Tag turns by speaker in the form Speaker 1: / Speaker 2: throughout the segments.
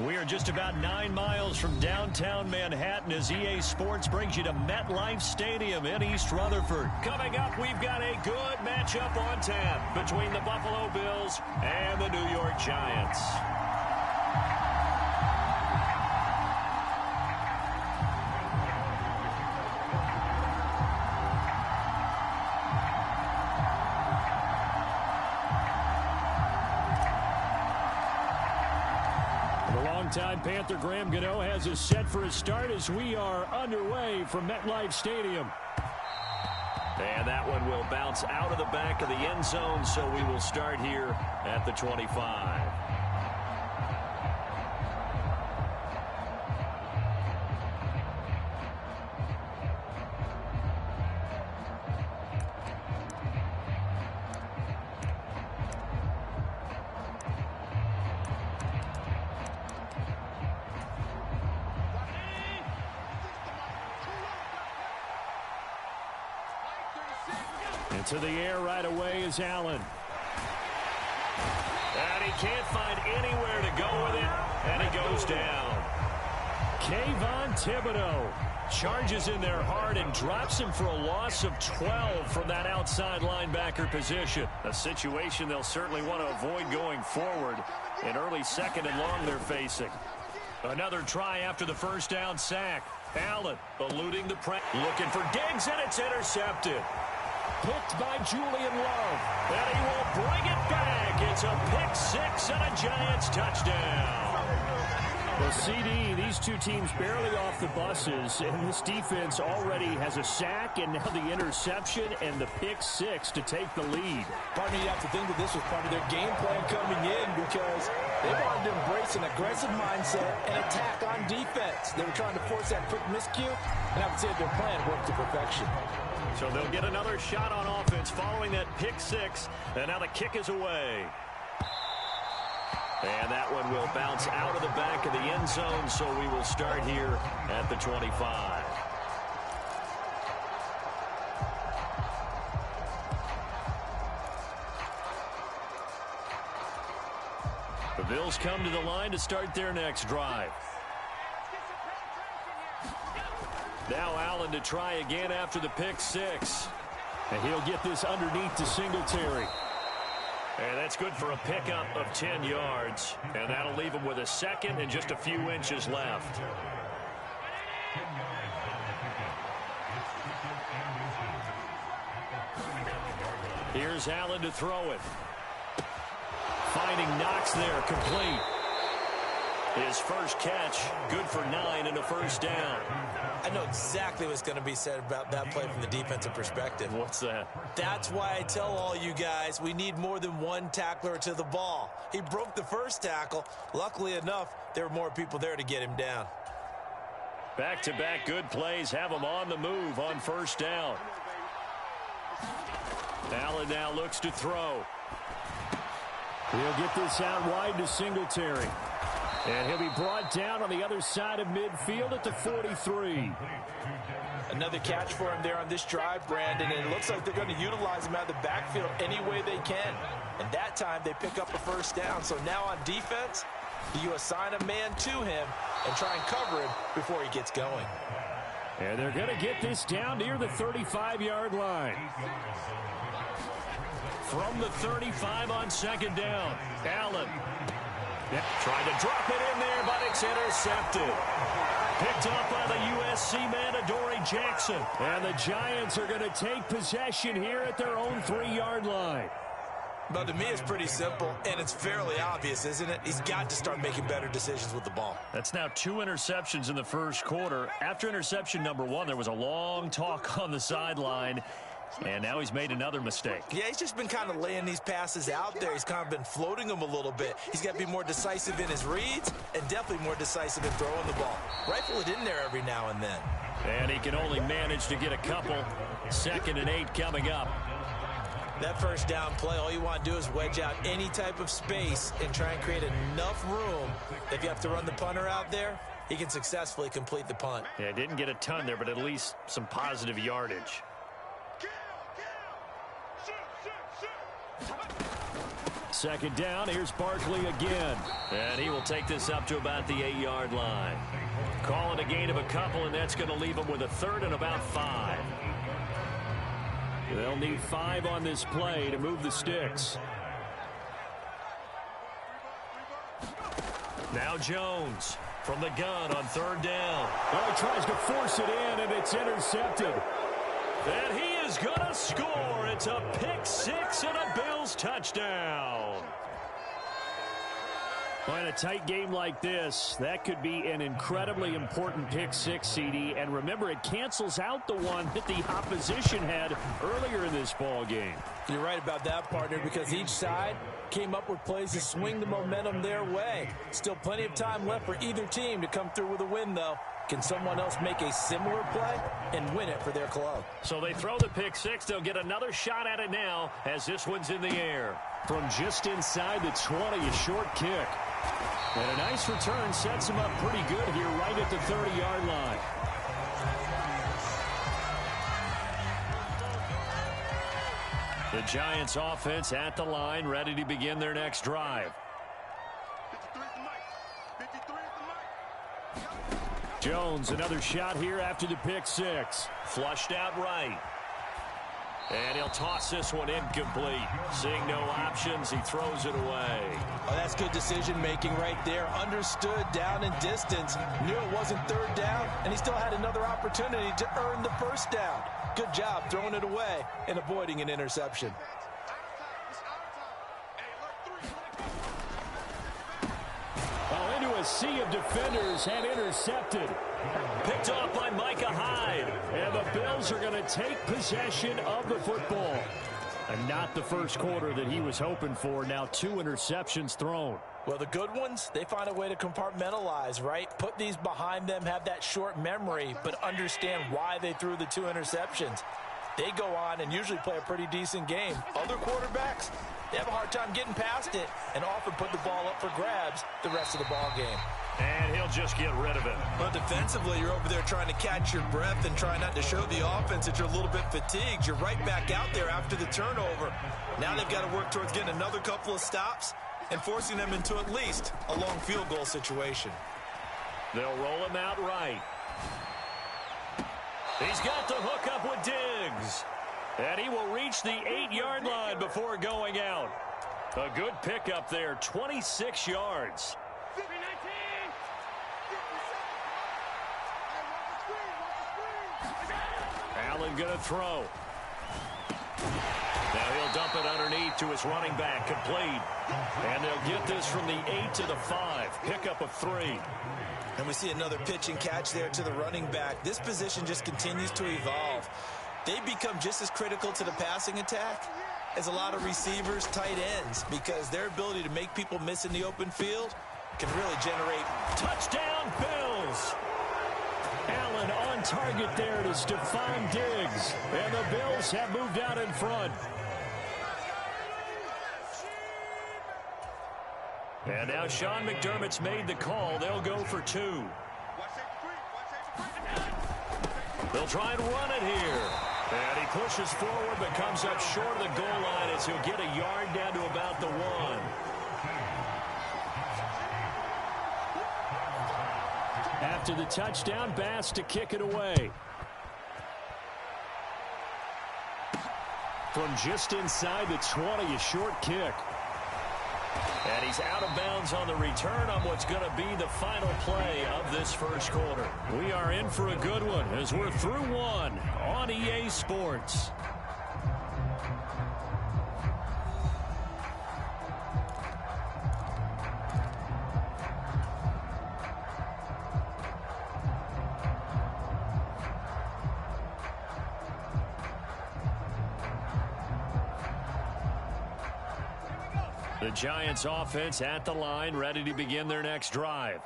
Speaker 1: We are just about 9 miles from downtown Manhattan as EA Sports brings you to MetLife Stadium in East Rutherford. Coming up, we've got a good matchup on tap between the Buffalo Bills and the New York Giants. Longtime Panther Graham Gano has us set for his start as we are underway from MetLife Stadium. And that one will bounce out of the back of the end zone, so we will start here at the 25. To the air right away is Allen. And he can't find anywhere to go with it, and he goes down. Kayvon Thibodeaux charges in there hard and drops him for a loss of 12 from that outside linebacker position. A situation they'll certainly want to avoid going forward. An early second and long they're facing. Another try after the first down sack. Allen eluding the press. Looking for Diggs, and it's intercepted. Picked by Julian Love. And he will bring it back. It's a pick six and a Giants touchdown. Well, CD, these two teams barely off the buses, and this defense already has a sack and now the interception and the pick six to take the lead.
Speaker 2: Partner, you have to think that this was part of their game plan coming in because they wanted to embrace an aggressive mindset and attack on defense. They were trying to force that quick miscue, and I would say their plan worked to perfection.
Speaker 1: So they'll get another shot on offense following that pick six, and now the kick is away. And that one will bounce out of the back of the end zone, so we will start here at the 25. The Bills come to the line to start their next drive. Now Allen to try again after the pick six. And he'll get this underneath to Singletary. And that's good for a pickup of 10 yards. And that'll leave him with a second and just a few inches left. Here's Allen to throw it. Finding Knox there, complete. His first catch, good for 9 and a first down.
Speaker 2: I know exactly what's going to be said about that play from the defensive perspective.
Speaker 1: What's that?
Speaker 2: That's why I tell all you guys we need more than one tackler to the ball. He broke the first tackle. Luckily enough, there were more people there to get him down.
Speaker 1: Back-to-back good plays have him on the move on first down. Allen now looks to throw. He'll get this out wide to Singletary. And he'll be brought down on the other side of midfield at the 43.
Speaker 2: Another catch for him there on this drive, Brandon, and it looks like they're going to utilize him out of the backfield any way they can. And that time they pick up a first down. So now on defense, you assign a man to him and try and cover him before he gets going.
Speaker 1: And they're going to get this down near the 35-yard line. From the 35 on second down, Allen. Tried to drop it in there, but it's intercepted. Picked up by the USC man, Adoree Jackson. And the Giants are going to take possession here at their own 3-yard line.
Speaker 2: But to me, it's pretty simple, and it's fairly obvious, isn't it? He's got to start making better decisions with the ball.
Speaker 1: That's now 2 interceptions in the first quarter. After interception number 1, there was a long talk on the sideline. And now he's made another mistake.
Speaker 2: Yeah, he's just been kind of laying these passes out there. He's kind of been floating them a little bit. He's got to be more decisive in his reads and definitely more decisive in throwing the ball. Rifle it in there every now and then.
Speaker 1: And he can only manage to get a couple. 2nd and 8 coming up.
Speaker 2: That first down play, all you want to do is wedge out any type of space and try and create enough room. If you have to run the punter out there, he can successfully complete the punt.
Speaker 1: Yeah, didn't get a ton there, but at least some positive yardage. Second down, here's Barkley again. And he will take this up to about the 8-yard line. Call it a gain of a couple, and that's going to leave him with a third and about 5. They'll need 5 on this play to move the sticks. Now Jones from the gun on third down.
Speaker 3: Oh, he tries to force it in, and it's intercepted.
Speaker 1: And he is going to score. It's a pick 6 and a Bills touchdown.
Speaker 3: Well, in a tight game like this, that could be an incredibly important pick 6, CD. And remember, it cancels out the one that the opposition had earlier in this ball game.
Speaker 2: You're right about that, partner, because each side came up with plays to swing the momentum their way. Still plenty of time left for either team to come through with a win, though. Can someone else make a similar play and win it for their club?
Speaker 1: So they throw the pick 6. They'll get another shot at it now as this one's in the air.
Speaker 3: From just inside the 20, a short kick. And a nice return sets him up pretty good here right at the 30-yard line.
Speaker 1: The Giants offense at the line, ready to begin their next drive.
Speaker 3: Jones, another shot here after the pick 6.
Speaker 1: Flushed out right. And he'll toss this one incomplete. Seeing no options, he throws it away.
Speaker 2: Oh, that's good decision-making right there. Understood down and distance. Knew it wasn't third down, and he still had another opportunity to earn the first down. Good job throwing it away and avoiding an interception.
Speaker 3: Oh, into a sea of defenders and intercepted.
Speaker 1: Picked off by Micah Hyde.
Speaker 3: And the Bills are going to take possession of the football. And not the first quarter that he was hoping for. Now 2 interceptions thrown.
Speaker 2: Well, the good ones, they find a way to compartmentalize, right? Put these behind them, have that short memory, but understand why they threw the 2 interceptions. They go on and usually play a pretty decent game. Other quarterbacks, they have a hard time getting past it and often put the ball up for grabs the rest of the ball game.
Speaker 1: And he'll just get rid of it.
Speaker 2: But defensively, you're over there trying to catch your breath and try not to show the offense that you're a little bit fatigued. You're right back out there after the turnover. Now they've got to work towards getting another couple of stops and forcing them into at least a long field goal situation.
Speaker 1: They'll roll him out right. He's got the hook up with Diggs. And he will reach the 8-yard line before going out. A good pickup there, 26 yards. Allen going to throw. Now he'll dump it underneath to his running back, complete. And they'll get this from the 8 to the 5. Pickup of 3.
Speaker 2: And we see another pitch and catch there to the running back. This position just continues to evolve. They become just as critical to the passing attack as a lot of receivers, tight ends, because their ability to make people miss in the open field can really generate.
Speaker 1: Touchdown, Bills!
Speaker 3: Allen on target there to Stephon Diggs. And the Bills have moved out in front.
Speaker 1: And now Sean McDermott's made the call. They'll go for 2. They'll try and run it here. And he pushes forward but comes up short of the goal line as he'll get a yard down to about the 1.
Speaker 3: After the touchdown, Bass to kick it away. From just inside the 20, a short kick.
Speaker 1: And he's out of bounds on the return on what's going to be the final play of this first quarter.
Speaker 3: We are in for a good one as we're through 1 on EA Sports.
Speaker 1: The Giants offense at the line, ready to begin their next drive.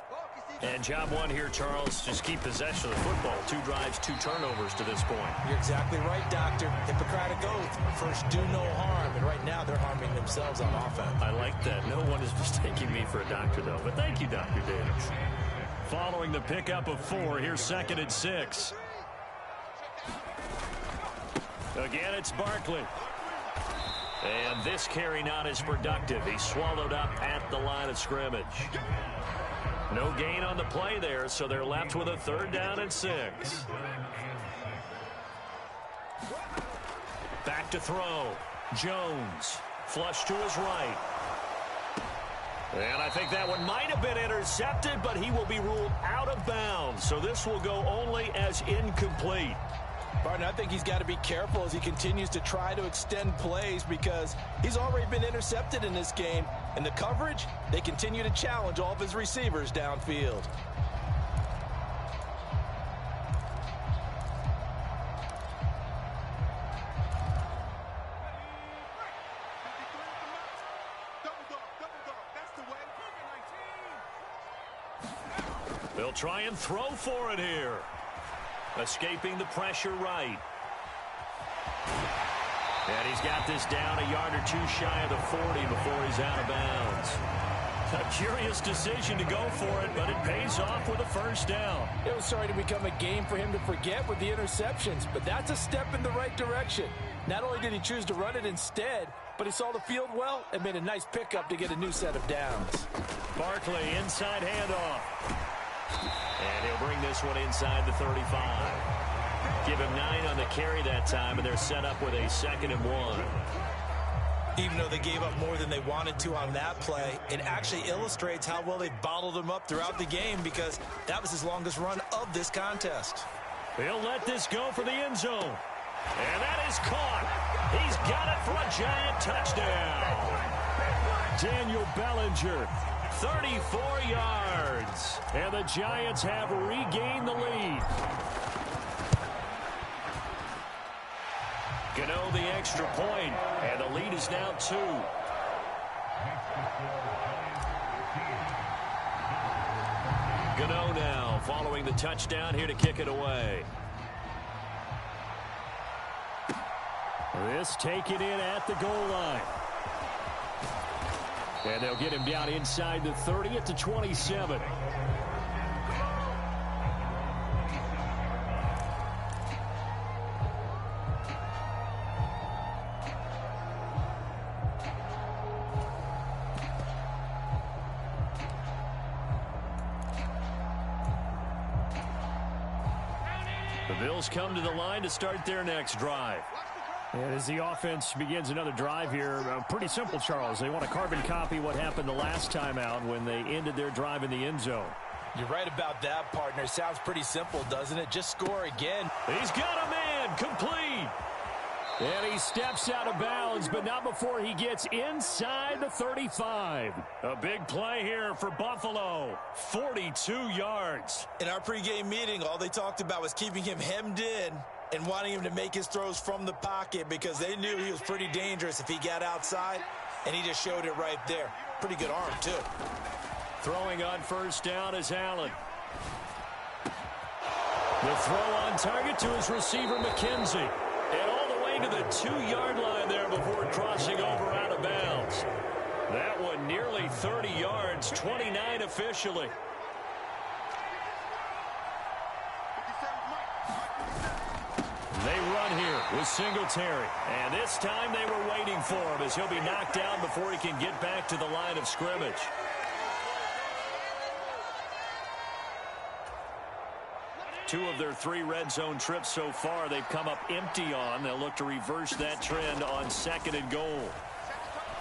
Speaker 1: And job 1 here, Charles, just keep possession of the football. 2 drives, 2 turnovers to this point.
Speaker 2: You're exactly right, Doctor. Hippocratic oath. First, do no harm. And right now, they're harming themselves on offense.
Speaker 1: I like that. No one is mistaking me for a doctor, though. But thank you, Dr. Davis. Following the pickup of 4, here's 2nd and 6. Again, it's Barkley. And this carry not as productive. He's swallowed up at the line of scrimmage. No gain on the play there, so they're left with a 3rd down and 6. Back to throw. Jones. Flush to his right. And I think that one might have been intercepted, but he will be ruled out of bounds. So this will go only as incomplete.
Speaker 2: Barton, I think he's got to be careful as he continues to try to extend plays because he's already been intercepted in this game. And the coverage, they continue to challenge all of his receivers downfield.
Speaker 1: They'll try and throw for it here. Escaping the pressure right. And he's got this down a yard or 2 shy of the 40 before he's out of bounds. A curious decision to go for it, but it pays off with a 1st down.
Speaker 2: It was starting to become a game for him to forget with the interceptions, but that's a step in the right direction. Not only did he choose to run it instead, but he saw the field well and made a nice pickup to get a new set of downs.
Speaker 1: Barkley inside handoff. And he'll bring this one inside the 35. Give him 9 on the carry that time, and they're set up with a 2nd and 1.
Speaker 2: Even though they gave up more than they wanted to on that play, it actually illustrates how well they bottled him up throughout the game because that was his longest run of this contest.
Speaker 1: He'll let this go for the end zone. And that is caught. He's got it for a Giant touchdown. Daniel Bellinger, 34 yards. And the Giants have regained the lead. Gano the extra point, and the lead is now 2. Gano now following the touchdown here to kick it away. This taken in at the goal line. And they'll get him down inside the 30 at the 27. The Bills come to the line to start their next drive. And as the offense begins another drive here, pretty simple, Charles. They want to carbon copy what happened the last time out when they ended their drive in the end zone.
Speaker 2: You're right about that, partner. Sounds pretty simple, doesn't it? Just score again.
Speaker 1: He's got a man, complete. And he steps out of bounds, but not before he gets inside the 35. A big play here for Buffalo. 42 yards.
Speaker 2: In our pregame meeting, all they talked about was keeping him hemmed in and wanting him to make his throws from the pocket because they knew he was pretty dangerous if he got outside, and he just showed it right there. Pretty good arm, too.
Speaker 1: Throwing on 1st down is Allen. The throw on target to his receiver, McKenzie. And all the way to the 2-yard line there before crossing over out of bounds. That one nearly 30 yards, 29 officially. They run here with Singletary. And this time they were waiting for him as he'll be knocked down before he can get back to the line of scrimmage. Two of their 3 red zone trips so far they've come up empty on. They'll look to reverse that trend on 2nd and goal.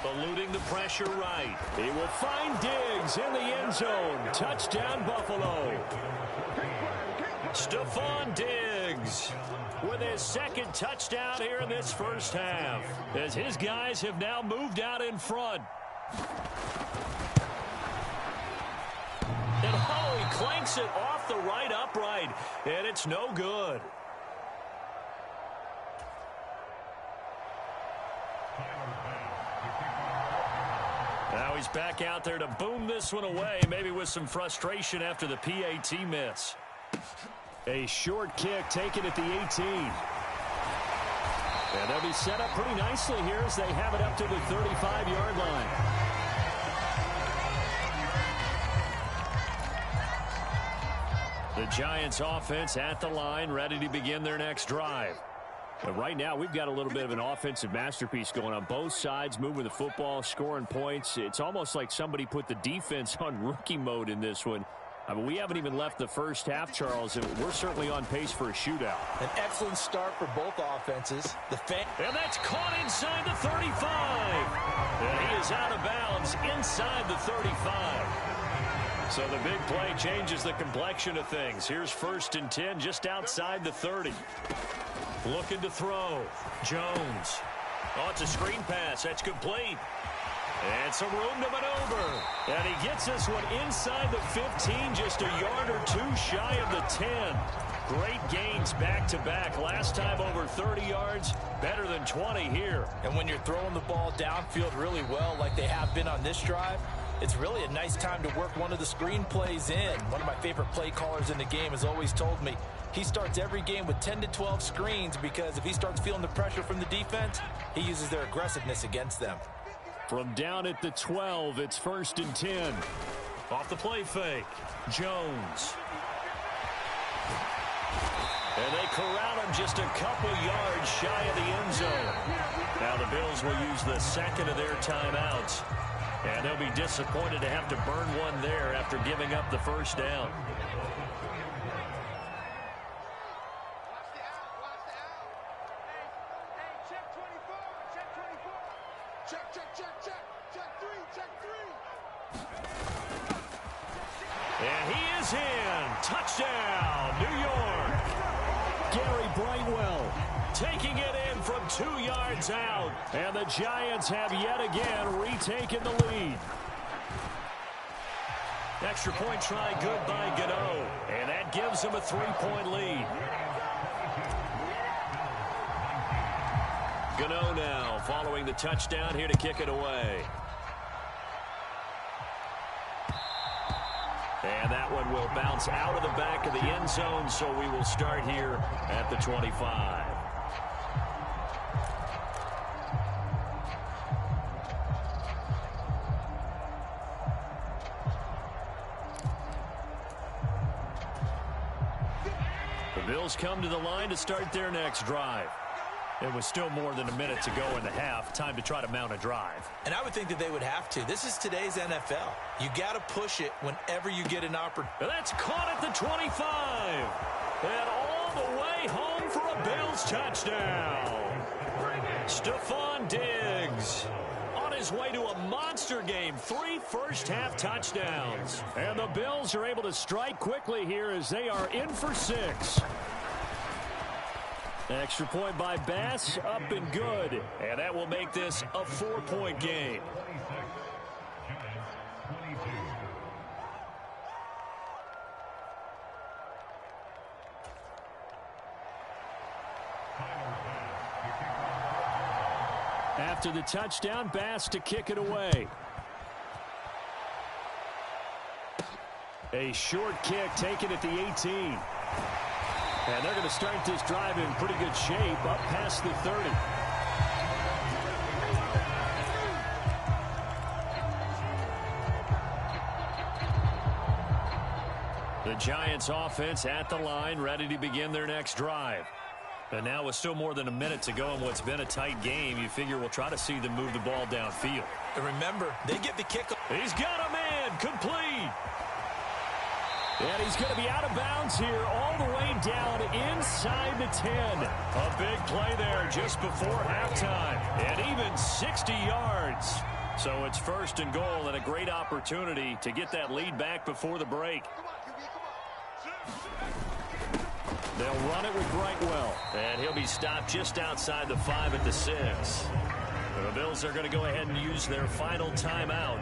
Speaker 1: Eluding the pressure right. He will find Diggs in the end zone. Touchdown, Buffalo. Stephon Diggs with his 2nd touchdown here in this first half, as his guys have now moved out in front. And he clanks it off the right upright, and it's no good. Now he's back out there to boom this one away, maybe with some frustration after the PAT miss. A short kick taken at the 18. And they'll be set up pretty nicely here as they have it up to the 35-yard line. The Giants offense at the line, ready to begin their next drive.
Speaker 3: But right now, we've got a little bit of an offensive masterpiece going on both sides, moving the football, scoring points. It's almost like somebody put the defense on rookie mode in this one. I mean, we haven't even left the first half, Charles, and we're certainly on pace for a shootout.
Speaker 2: An excellent start for both offenses.
Speaker 1: And that's caught inside the 35. And he is out of bounds inside the 35. So the big play changes the complexion of things. Here's 1st and 10 just outside the 30. Looking to throw. Jones. Oh, it's a screen pass. That's complete. And some room to maneuver. And he gets this one inside the 15, just a yard or two shy of the 10. Great gains back-to-back. Last time over 30 yards, better than 20 here.
Speaker 2: And when you're throwing the ball downfield really well like they have been on this drive, it's really a nice time to work one of the screen plays in. One of my favorite play callers in the game has always told me he starts every game with 10 to 12 screens because if he starts feeling the pressure from the defense, he uses their aggressiveness against them.
Speaker 3: From down at the 12, it's 1st and 10.
Speaker 1: Off the play fake. Jones. And they corral him just a couple yards shy of the end zone. Now the Bills will use the second of their timeouts. And they'll be disappointed to have to burn one there after giving up the first down. And he is in. Touchdown, New York.
Speaker 3: Gary Brightwell
Speaker 1: Taking it in from 2 yards out.
Speaker 3: And the Giants have yet again retaken the lead.
Speaker 1: Extra point try good by Gano. And that gives them a 3-point lead. Gano now following the touchdown here to kick it away. And that one will bounce out of the back of the end zone, so we will start here at the 25. The Bills come to the line to start their next drive. It was still more than a minute to go in the half. Time to try to mount a drive.
Speaker 2: And I would think that they would have to. This is today's NFL. You got to push it whenever you get an opportunity.
Speaker 1: That's caught at the 25. And all the way home for a Bills touchdown. Stephon Diggs on his way to a monster game. 3 first-half touchdowns.
Speaker 3: And the Bills are able to strike quickly here as they are in for 6. Extra point by Bass, up and good.
Speaker 1: And that will make this a 4-point game.
Speaker 3: After the touchdown, Bass to kick it away. A short kick taken at the 18. And they're going to start this drive in pretty good shape up past the 30.
Speaker 1: The Giants offense at the line, ready to begin their next drive. And now with still more than a minute to go in what's been a tight game, you figure we'll try to see them move the ball downfield.
Speaker 2: And remember, they get the kick.
Speaker 1: He's got a man, complete.
Speaker 3: And he's going to be out of bounds here all the way down inside the 10.
Speaker 1: A big play there just before halftime. And even 60 yards. So it's 1st and goal and a great opportunity to get that lead back before the break.
Speaker 3: They'll run it with Brightwell.
Speaker 1: And he'll be stopped just outside the 5 at the 6. The Bills are going to go ahead and use their final timeout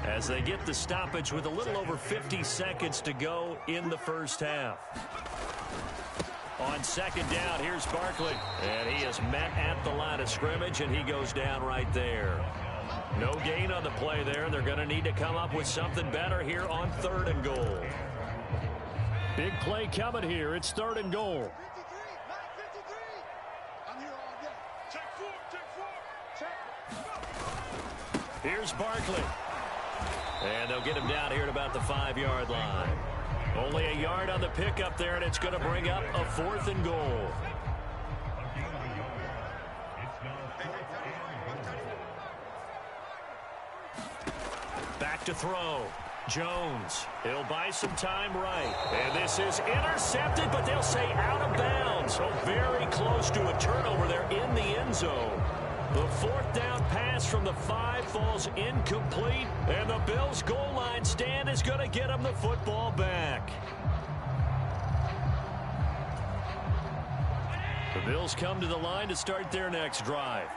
Speaker 1: as they get the stoppage with a little over 50 seconds to go in the first half. On 2nd down, here's Barkley. And he is met at the line of scrimmage, and he goes down right there. No gain on the play there. They're going to need to come up with something better here on 3rd and goal.
Speaker 3: Big play coming here. It's 3rd and goal.
Speaker 1: Here's Barkley. And they'll get him down here at about the 5-yard line. Only a yard on the pickup there, and it's going to bring up a 4th and goal. to throw. Jones, he'll buy some time right. And this is intercepted, but they'll say out of bounds. So very close to a turnover there in the end zone. The fourth down pass from the 5 falls incomplete, and the Bills' goal line stand is going to get them the football back. The Bills come to the line to start their next drive.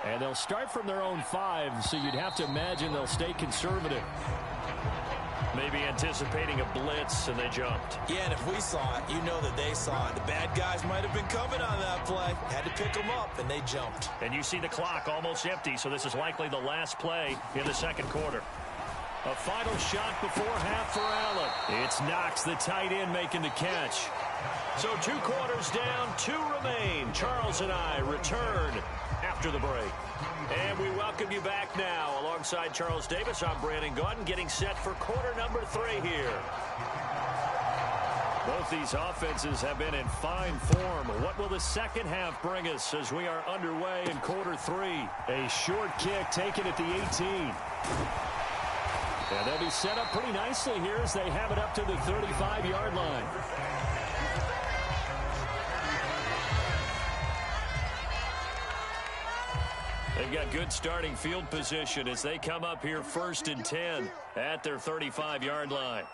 Speaker 1: And they'll start from their own 5, so you'd have to imagine they'll stay conservative. Maybe anticipating a blitz, and they jumped.
Speaker 2: Yeah, and if we saw it, you know that they saw it. The bad guys might have been coming on that play. Had to pick them up, and they jumped.
Speaker 1: And you see the clock almost empty, so this is likely the last play in the second quarter. A final shot before half for Allen. It's Knox, the tight end, making the catch. So 2 quarters down, 2 remain. Charles and I return after the break. And we welcome you back now. Alongside Charles Davis, I'm Brandon Gaudin, getting set for quarter number 3 here. Both these offenses have been in fine form. What will the second half bring us as we are underway in quarter 3? A short kick taken at the 18. And they'll be set up pretty nicely here as they have it up to the 35-yard line. They've got good starting field position as they come up here 1st and 10 at their 35-yard line.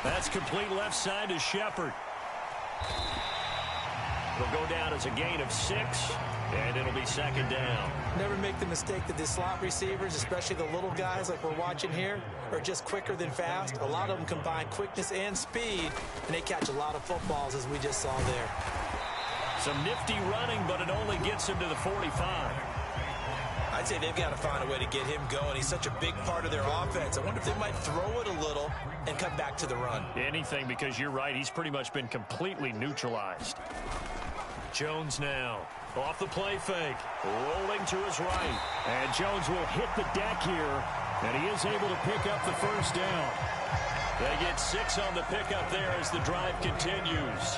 Speaker 1: That's complete left side to Shepard. It'll go down as a gain of 6, and it'll be second down.
Speaker 2: Never make the mistake that the slot receivers, especially the little guys like we're watching here, are just quicker than fast. A lot of them combine quickness and speed, and they catch a lot of footballs, as we just saw there.
Speaker 1: Some nifty running, but it only gets him to the 45.
Speaker 2: I'd say they've got to find a way to get him going. He's such a big part of their offense. I wonder if they might throw it a little and come back to the run.
Speaker 1: Anything, because you're right. He's pretty much been completely neutralized. Jones now. Off the play fake. Rolling to his right. And Jones will hit the deck here. And he is able to pick up the first down. They get 6 on the pickup there as the drive continues.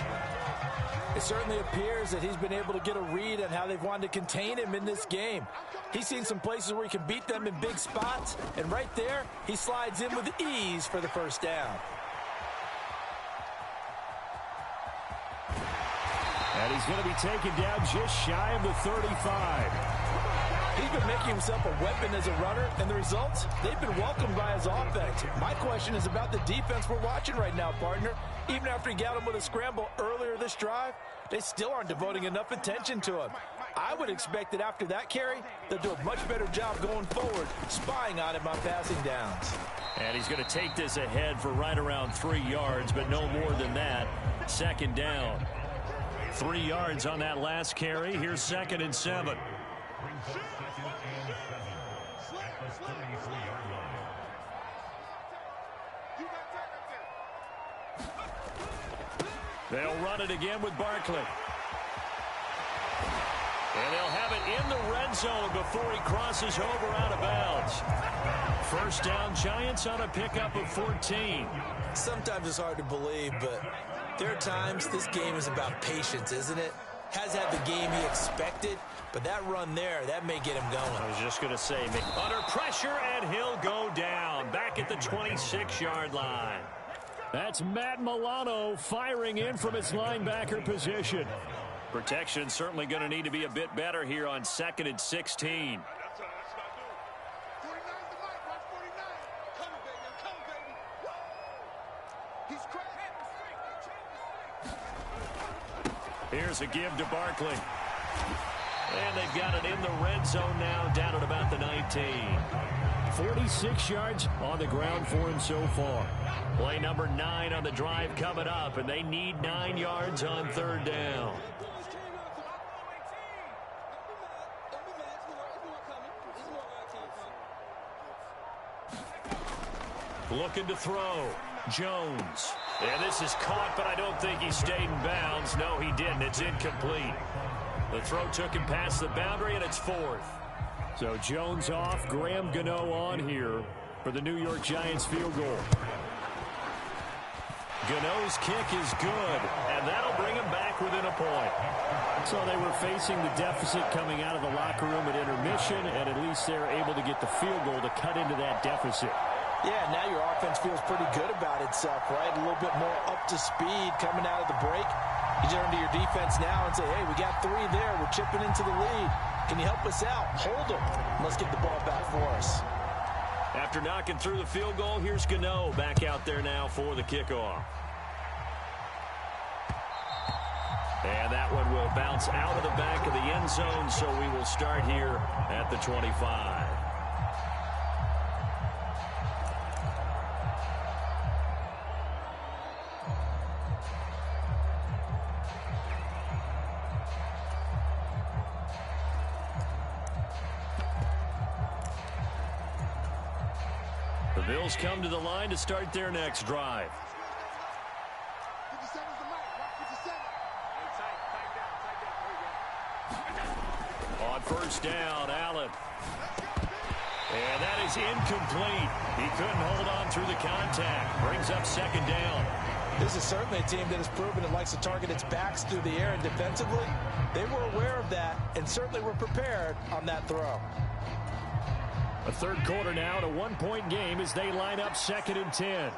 Speaker 2: It certainly appears that he's been able to get a read on how they've wanted to contain him in this game. He's seen some places where he can beat them in big spots, and right there, he slides in with ease for the first down.
Speaker 1: And he's going to be taken down just shy of the 35.
Speaker 2: He's been making himself a weapon as a runner, and the results, they've been welcomed by his offense. My question is about the defense we're watching right now, partner. Even after he got him with a scramble earlier this drive, they still aren't devoting enough attention to him. I would expect that after that carry, they'll do a much better job going forward, spying on him on passing downs.
Speaker 1: And he's going to take this ahead for right around 3 yards, but no more than that. Second down. 3 yards on that last carry. Here's 2nd and 7. They'll run it again with Barkley. And they'll have it in the red zone before he crosses over out of bounds. First down, Giants on a pickup of 14.
Speaker 2: Sometimes it's hard to believe, but there are times this game is about patience, isn't it? Has had the game he expected, but that run there, that may get him going.
Speaker 1: I was just going to say, under pressure, and he'll go down. Back at the 26-yard line. That's Matt Milano firing in from his linebacker position. Protection certainly going to need to be a bit better here on 2nd and 16. Here's a give to Barkley. And they've got it in the red zone now, down at about the 19. 46 yards on the ground for him so far. Play number 9 on the drive coming up, and they need 9 yards on 3rd down. Looking to throw. Jones. And this is caught, but I don't think he stayed in bounds. No, he didn't. It's incomplete. The throw took him past the boundary, and it's 4th. So Jones off, Graham Gano on here for the New York Giants field goal. Gano's kick is good, and that'll bring him back within a point.
Speaker 3: So they were facing the deficit coming out of the locker room at intermission, and at least they're able to get the field goal to cut into that deficit.
Speaker 2: Yeah, now your offense feels pretty good about itself, right? A little bit more up to speed coming out of the break. You turn to your defense now and say, hey, we got 3 there. We're chipping into the lead. Can you help us out? Hold them. Let's get the ball back for us.
Speaker 1: After knocking through the field goal, here's Gano back out there now for the kickoff. And that one will bounce out of the back of the end zone, so we will start here at the 25. The Bills come to the line to start their next drive. On first down, Allen. And that is incomplete. He couldn't hold on through the contact. Brings up second down.
Speaker 2: This is certainly a team that has proven it likes to target its backs through the air, and defensively, they were aware of that and certainly were prepared on that throw.
Speaker 3: A third quarter now, and a one-point game as they line up 2nd and 10.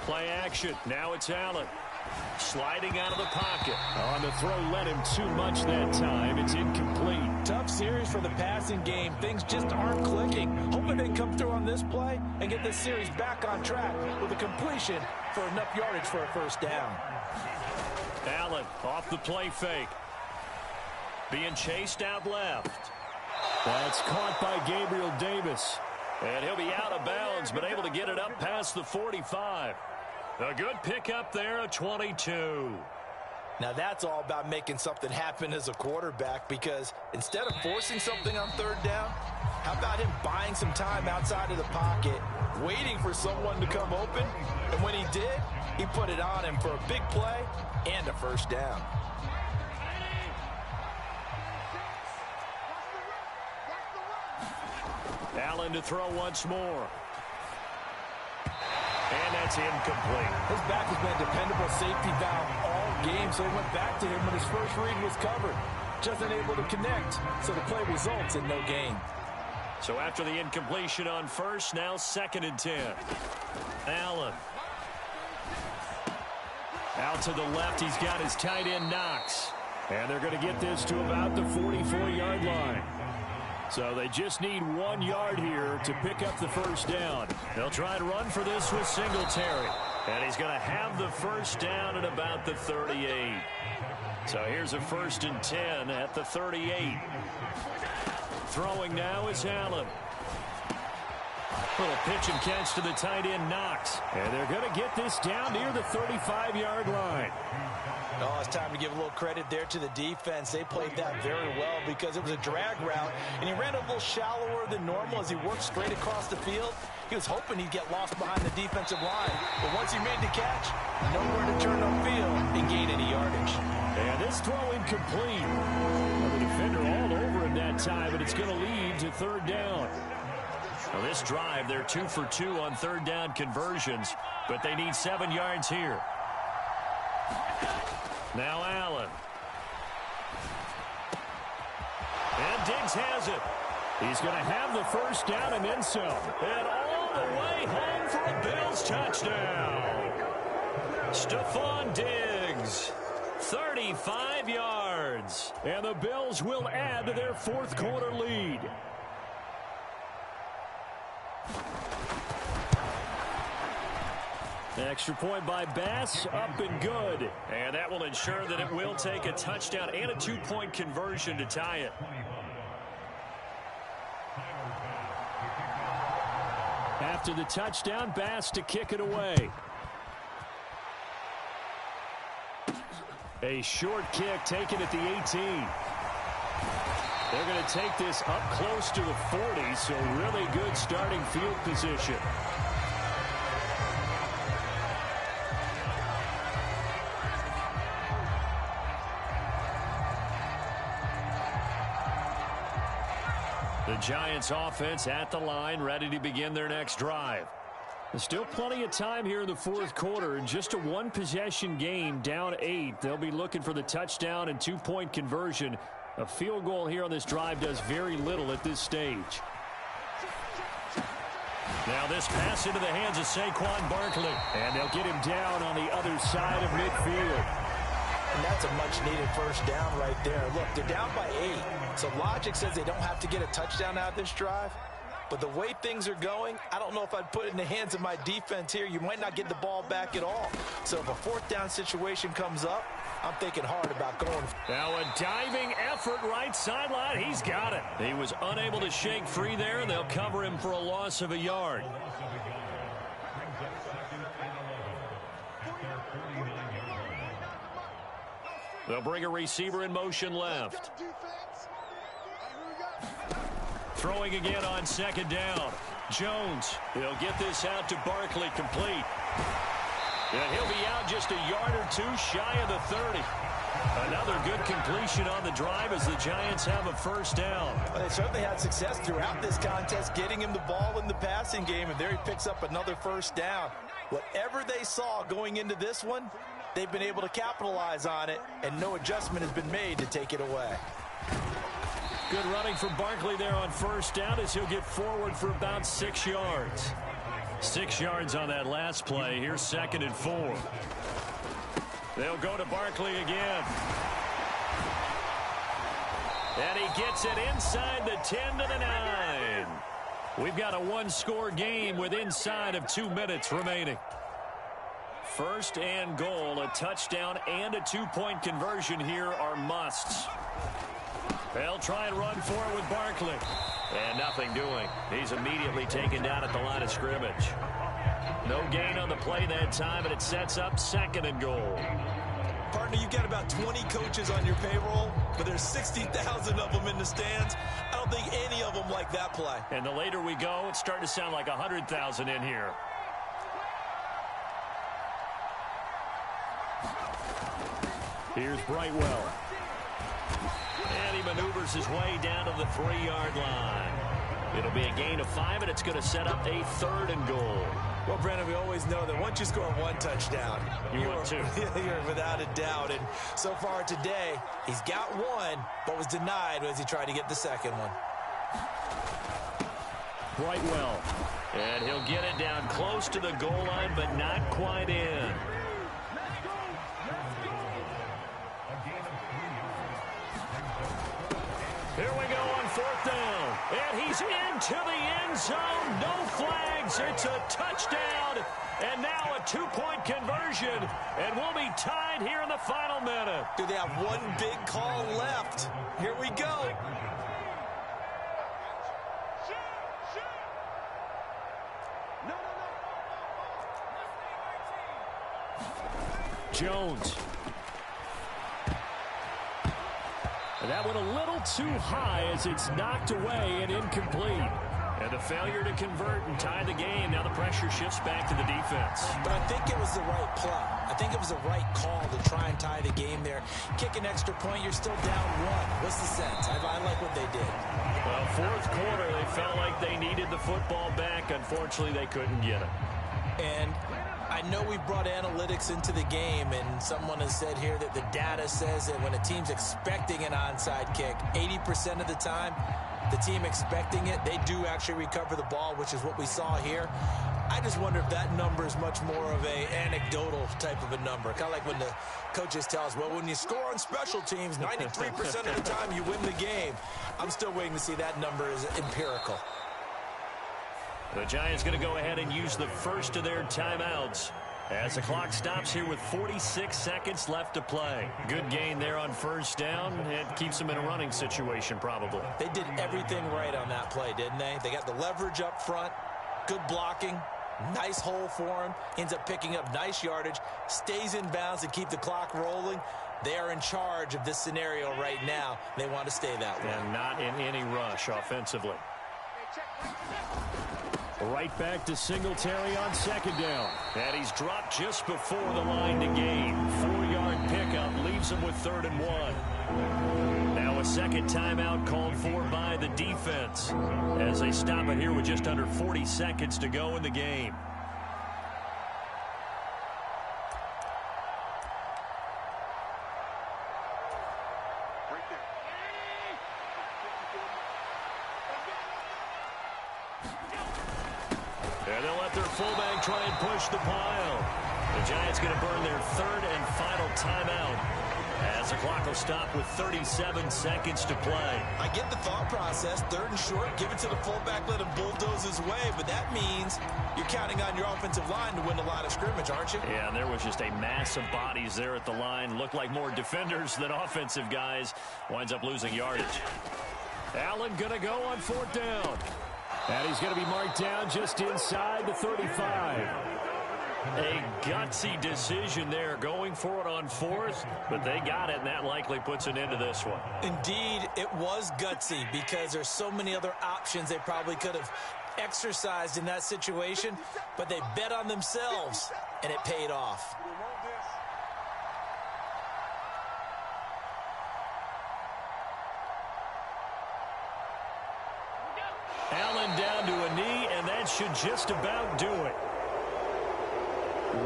Speaker 1: Play action. Now it's Allen. Sliding out of the pocket.
Speaker 3: On the throw, led him too much that time. It's incomplete.
Speaker 2: Tough series for the passing game. Things just aren't clicking. Hoping they come through on this play and get this series back on track with a completion for enough yardage for a first down.
Speaker 1: Allen off the play fake. Being chased out left.
Speaker 3: That's caught by Gabriel Davis.
Speaker 1: And he'll be out of bounds, but able to get it up past the 45. A good pickup there, a 22.
Speaker 2: Now that's all about making something happen as a quarterback, because instead of forcing something on third down, how about him buying some time outside of the pocket, waiting for someone to come open, and when he did, he put it on him for a big play and a first down.
Speaker 1: Allen to throw once more. And that's incomplete.
Speaker 2: His back has been a dependable safety valve all game, so he went back to him when his first read was covered. Just unable to connect, so the play results in no gain.
Speaker 1: So after the incompletion on first, now 2nd and 10. Allen. Out to the left, he's got his tight end Knox.
Speaker 3: And they're going to get this to about the 44-yard line. So they just need 1 yard here to pick up the first down.
Speaker 1: They'll try to run for this with Singletary. And he's going to have the first down at about the 38. So here's a 1st and 10 at the 38. Throwing now is Allen. Little pitch and catch to the tight end Knox.
Speaker 3: And they're going to get this down near the 35-yard line.
Speaker 2: Oh, it's time to give a little credit there to the defense. They played that very well because it was a drag route, and he ran a little shallower than normal as he worked straight across the field. He was hoping he'd get lost behind the defensive line, but once he made the catch, nowhere to turn upfield and gain any yardage.
Speaker 3: And this throw incomplete. Well, the defender all over him that time, but it's going to lead to third down.
Speaker 1: Well, this drive, they're 2 for 2 on third down conversions, but they need 7 yards here. Now Allen. And Diggs has it.
Speaker 3: He's going to have the first down and then some.
Speaker 1: And all the way home for a Bills touchdown. Stephon Diggs, 35 yards.
Speaker 3: And the Bills will add to their fourth quarter lead. Extra point by Bass, up and good.
Speaker 1: And that will ensure that it will take a touchdown and a 2-point conversion to tie it.
Speaker 3: After the touchdown, Bass to kick it away. A short kick taken at the 18. They're going to take this up close to the 40, so really good starting field position.
Speaker 1: The Giants offense at the line, ready to begin their next drive. Still plenty of time here in the fourth quarter. Just a one-possession game, down 8. They'll be looking for the touchdown and two-point conversion. A field goal here on this drive does very little at this stage. Now this pass into the hands of Saquon Barkley. And they'll get him down on the other side of midfield.
Speaker 2: And that's a much-needed first down right there. Look, they're down by 8. So logic says they don't have to get a touchdown out of this drive. But the way things are going, I don't know if I'd put it in the hands of my defense here. You might not get the ball back at all. So if a fourth down situation comes up, I'm thinking hard about going.
Speaker 1: Now a diving effort right sideline. He's got it. He was unable to shake free there, and they'll cover him for a loss of a yard. They'll bring a receiver in motion left. Throwing again on second down. Jones. He'll get this out to Barkley, complete. And he'll be out just a yard or two shy of the 30. Another good completion on the drive as the Giants have a first down.
Speaker 2: Well, they certainly had success throughout this contest getting him the ball in the passing game, and there he picks up another first down. Whatever they saw going into this one, they've been able to capitalize on it, and no adjustment has been made to take it away.
Speaker 1: Good running from Barkley there on first down as he'll get forward for about 6 yards. 6 yards on that last play. Here's 2nd and 4. They'll go to Barkley again. And he gets it inside the 10 to the 9. We've got a one-score game with inside of 2 minutes remaining. 1st and goal, a touchdown and a two-point conversion here are musts. They'll try and run for it with Barkley. And nothing doing. He's immediately taken down at the line of scrimmage. No gain on the play that time, and it sets up 2nd and goal.
Speaker 2: Partner, you've got about 20 coaches on your payroll, but there's 60,000 of them in the stands. I don't think any of them like that play.
Speaker 1: And the later we go, it's starting to sound like 100,000 in here. Here's Brightwell. And he maneuvers his way down to the 3-yard line. It'll be a gain of 5, and it's going to set up a 3rd and goal.
Speaker 2: Well, Brandon, we always know that once you score one touchdown,
Speaker 1: you want two.
Speaker 2: You're without a doubt. And so far today, he's got one, but was denied as he tried to get the second one.
Speaker 1: Brightwell. And he'll get it down close to the goal line, but not quite in. Here we go on 4th down. And he's into the end zone. No flags. It's a touchdown. And now a two-point conversion. And we'll be tied here in the final minute.
Speaker 2: Do they have one big call left? Here we go.
Speaker 1: Jones. And that went a little too high as it's knocked away and incomplete. And the failure to convert and tie the game. Now the pressure shifts back to the defense.
Speaker 2: But I think it was the right play. I think it was the right call to try and tie the game there. Kick an extra point, you're still down 1. What's the sense? I like what they did.
Speaker 1: Well, 4th quarter, they felt like they needed the football back. Unfortunately, they couldn't get it.
Speaker 2: And I know we brought analytics into the game, and someone has said here that the data says that when a team's expecting an onside kick, 80% of the time, the team expecting it, they do actually recover the ball, which is what we saw here. I just wonder if that number is much more of a anecdotal type of a number. Kind of like when the coaches tell us, well, when you score on special teams, 93% of the time you win the game. I'm still waiting to see that number is empirical.
Speaker 1: The Giants going to go ahead and use the first of their timeouts as the clock stops here with 46 seconds left to play. Good gain there on first down. It keeps them in a running situation probably.
Speaker 2: They did everything right on that play, didn't they? They got the leverage up front, good blocking, nice hole for him, ends up picking up nice yardage, stays in bounds to keep the clock rolling. They are in charge of this scenario right now. They want to stay that way.
Speaker 1: And not in any rush offensively. Right back to Singletary on second down. And he's dropped just before the line to gain. 4-yard pickup leaves him with 3rd and 1. Now a second timeout called for by the defense as they stop it here with just under 40 seconds to go in the game. push the pile. The Giants going to burn their third and final timeout as the clock will stop with 37 seconds to play.
Speaker 2: I get the thought process. Third and short, give it to the fullback, let him bulldoze his way. But that means you're counting on your offensive line to win the line of scrimmage, aren't you?
Speaker 3: Yeah, and there was just a mass of bodies there at the line. Looked like more defenders than offensive guys. Winds up losing yardage. Allen going to go on fourth down. And he's going to be marked down just inside the 35. A gutsy decision there, going for it on fourth, but they got it, and that likely puts an end to this one.
Speaker 2: Indeed, it was gutsy because there's so many other options they probably could have exercised in that situation, but they bet on themselves, and it paid off.
Speaker 1: Allen down to a knee, and that should just about do it.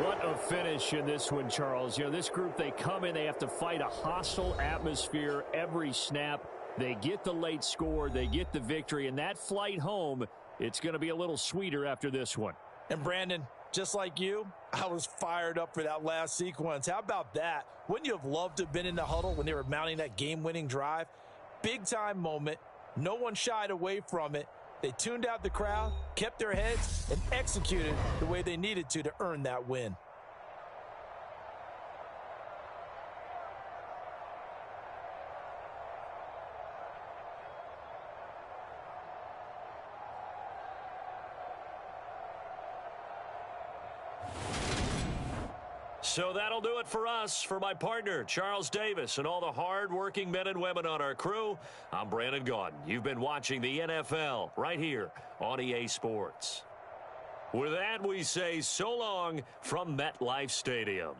Speaker 3: What a finish in this one, Charles. You know, this group, they come in, they have to fight a hostile atmosphere every snap. They get the late score, they get the victory, and that flight home, it's going to be a little sweeter after this one.
Speaker 2: And Brandon, just like you, I was fired up for that last sequence. How about that? Wouldn't you have loved to have been in the huddle when they were mounting that game-winning drive? Big-time moment. No one shied away from it. They tuned out the crowd, kept their heads, and executed the way they needed to earn that win.
Speaker 1: So that'll do it for us. For my partner, Charles Davis, and all the hard-working men and women on our crew, I'm Brandon Gaudin. You've been watching the NFL right here on EA Sports. With that, we say so long from MetLife Stadium.